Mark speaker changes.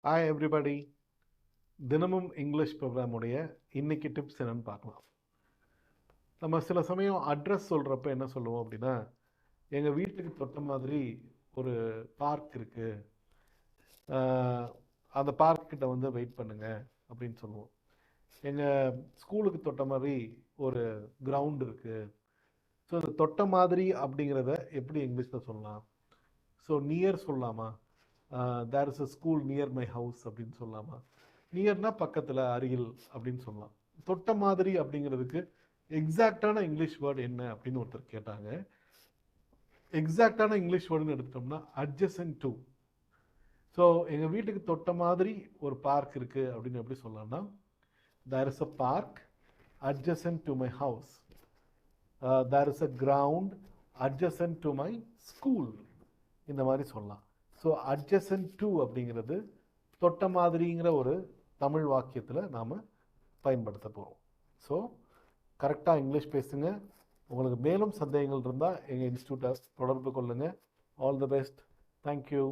Speaker 1: Hi everybody. தினமும் English ப்ரோக்ராமுடைய இன்னைக்கு tips என்னன்னு பார்க்கலாம். நம்ம சில சமயம் அட்ரஸ் சொல்கிறப்ப என்ன சொல்லுவோம் அப்படின்னா, எங்கள் வீட்டுக்கு தொட்ட மாதிரி ஒரு பார்க் இருக்குது, அந்த பார்க் கிட்ட வந்து வெயிட் பண்ணுங்க அப்படின்னு சொல்லுவோம். எங்கள் ஸ்கூலுக்கு தொட்ட மாதிரி ஒரு கிரவுண்ட் இருக்குது. ஸோ இந்த தொட்ட மாதிரி அப்படிங்கிறத எப்படி இங்கிலீஷில் சொல்லலாம்? ஸோ நியர் சொல்லலாமா? There is a school near my house அப்படின்னு சொல்லலாமா? நியர்னா பக்கத்தில், அருகில் அப்படின்னு சொல்லலாம். தொட்ட மாதிரி அப்படிங்கிறதுக்கு எக்ஸாக்டான இங்கிலீஷ் வேர்டு என்ன அப்படின்னு ஒருத்தர் கேட்டாங்க. எக்ஸாக்டான இங்கிலீஷ் வேர்டுன்னு எடுத்துட்டோம்னா அட்ஜசன்ட் டு. ஸோ எங்கள் வீட்டுக்கு தொட்ட மாதிரி ஒரு பார்க் இருக்குது அப்படின்னு எப்படி சொல்லலாம்னா, there is a park adjacent to my house. There is a ground adjacent to my school. இந்த மாதிரி சொல்லலாம். ஸோ adjacent to அப்படிங்கிறது தொட்ட மாதிரிங்கிற ஒரு தமிழ் வாக்கியத்தில் நாம் பயன்படுத்த போகிறோம். ஸோ கரெக்டாக இங்கிலீஷ் பேசுங்க. உங்களுக்கு மேலும் சந்தேகங்கள் இருந்தால் எங்கள் இன்ஸ்டியூட்டை தொடர்பு கொள்ளுங்கள். All the best. தேங்க்யூ.